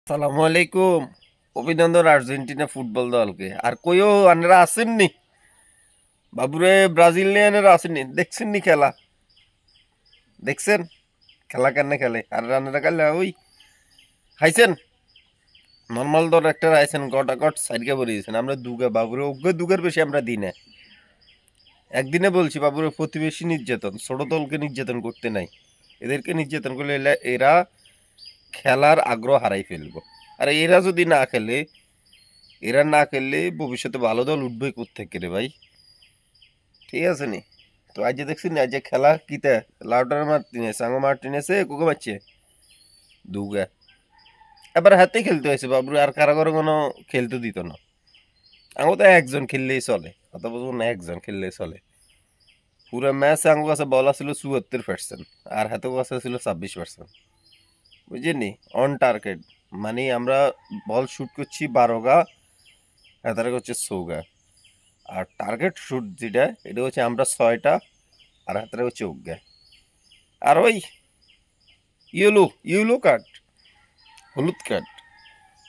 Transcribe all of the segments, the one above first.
সালামু আলাইকুম। অভিনন্দন আর্জেন্টিনা ফুটবল দলকে। আর কইও আনারা আসেননি, বাবুরে ব্রাজিল নিয়ে আনারা আসেননি, দেখছেন নি খেলা? দেখছেন খেলা কেন খেলে? আর আনারা খেলে ওই খাইছেন নর্মাল দল একটা আইছেন গটাগট সাইডকে ভরে দিয়েছেন। আমরা দুগে বাবুরে অজ্ঞ দুগের বেশি আমরা দিই না। একদিনে বলছি বাবুরে প্রতিবেশী নির্যাতন, ছোট দলকে নির্যাতন করতে নাই। এদেরকে নির্যাতন করলে এরা খেলার আগ্রহ হারাই ফেলবো। আর এরা যদি না খেলে, এরা না খেললে ভবিষ্যতে ভালো দল উঠবে কোত্থেকে রে ভাই? ঠিক আছে নি? তো আজ যে দেখছি না, আজ যে খেলা কিতা লাউটার মার্টিনেস, সাঙ্গো মার্টিনেসে কোকে মারছে দুগা। এবার হাতে খেলতে হয়েছে বাবু, আর কারো কারো কোনো খেলতে দিত না। আঙ্গো তো একজন খেললেই চলে, কথা বলবো না, একজন খেললেই চলে। পুরো ম্যাচ আঙ্গো কাছে বল ছিল ৭৪%, আর হাতে কাছে ছিল ২৬%। বুঝলি? অন টার্গেট, মানে আমরা বল শুট করছি ১২ গা, হাতারে হচ্ছে ৬ গা। আর টার্গেট শুট যেটা, এটা হচ্ছে আমরা ৬টা, আর হাতারে হচ্ছে ১ গা। আর ওই ইয়েলো ইয়েলো কার্ড, হলুদ কার্ড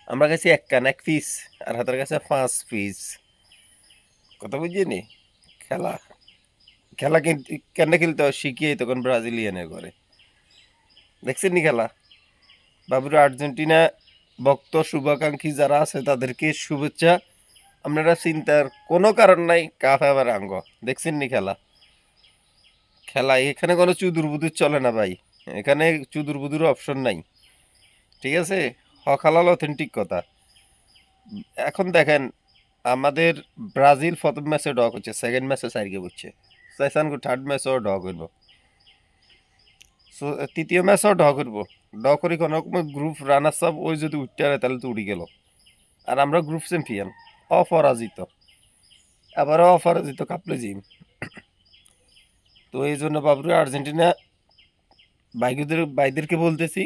আমরা কাছে এক কান এক পিস, আর হাতের কাছে 5 পিস। কথা বুঝিনি? খেলা খেলা কেন খেলতে হয় শিখিয়ে তখন ব্রাজিলিয়ানের করে। দেখছেন নি খেলা? বাবুর আর্জেন্টিনা ভক্ত শুভাকাঙ্ক্ষী যারা আছে তাদেরকে শুভেচ্ছা। আপনারা চিন্তার কোনো কারণ নাই, কাফ আবার আঙ্গ। দেখছেন নি খেলা? খেলা এখানে কোনো চুদুর বুদুর চলে না ভাই। এখানে চুদুর বুদুর অপশন নাই। ঠিক আছে? হক হালাল অথেন্টিক কথা। এখন দেখেন, আমাদের ব্রাজিল প্রথম ম্যাচে ডগ হচ্ছে, সেকেন্ড ম্যাচে সাইডকে বুঝছে, চাইছান থার্ড ম্যাচেও ডগ হইব, তৃতীয় ম্যাচেও ডগ হইব। ডগ করি কোনো গ্রুপ রানার্স আপ ওই যদি উঠতে পারে তাহলে তো উড়ি গেল। আর আমরা গ্রুপ চ্যাম্পিয়ন, অপরাজিত, আবারও অপরাজিত কাপলে জিম। তো এই জন্য বাবুরে আর্জেন্টিনা ভাইদেরকে বলতেছি,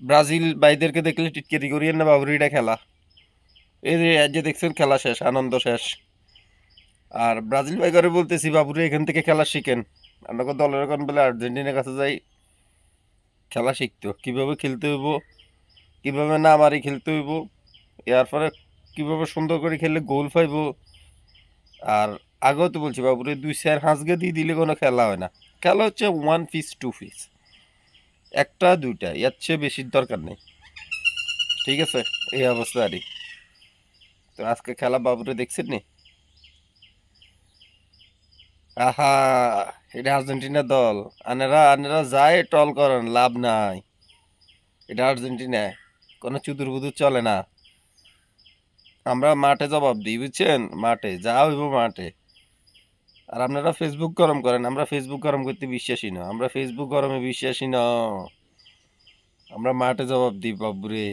ব্রাজিল ভাইদেরকে দেখলে টিটকারি করিয়েন না বাবুরে, এটা খেলা। এই যে আজ যে দেখছেন খেলা শেষ, আনন্দ শেষ। আর ব্রাজিল ভাইগারে বলতেছি বাবুরে এখান থেকে খেলা শিখেন। আপনাকে দলের এখন বলে আর্জেন্টিনার কাছে যাই খেলা শিখতো, কীভাবে খেলতে হইব, কীভাবে না মারি খেলতে হইব, এরপরে কীভাবে সুন্দর করে খেললে গোল পাইব। আর আগেও তো বলছি বাবুরে ২-৪ হাঁসগে দিয়ে দিলে কোনো খেলা হয় না। খেলা হচ্ছে 1 পিস 2 পিস, একটা দুইটা, এর চেয়ে বেশির দরকার নেই। ঠিক আছে? এই অবস্থা আরই। তো আজকে খেলা বাবুরে দেখছেন নি? আহা, এটা আর্জেন্টিনা দল। আনেরা আনেরা যায় টল করেন, লাভ নাই। এটা আর্জেন্টিনা, কোনো চুদুর বুদুর চলে না। আমরা মাঠে জবাব দিই, বুঝছেন? মাঠে যা হইব মাঠে। আর আপনারা ফেসবুক গরম করেন, আমরা ফেসবুক গরম করতে বিশ্বাসী না, আমরা ফেসবুক গরমে বিশ্বাসী না। আমরা মাঠে জবাব দিই বাবুরে।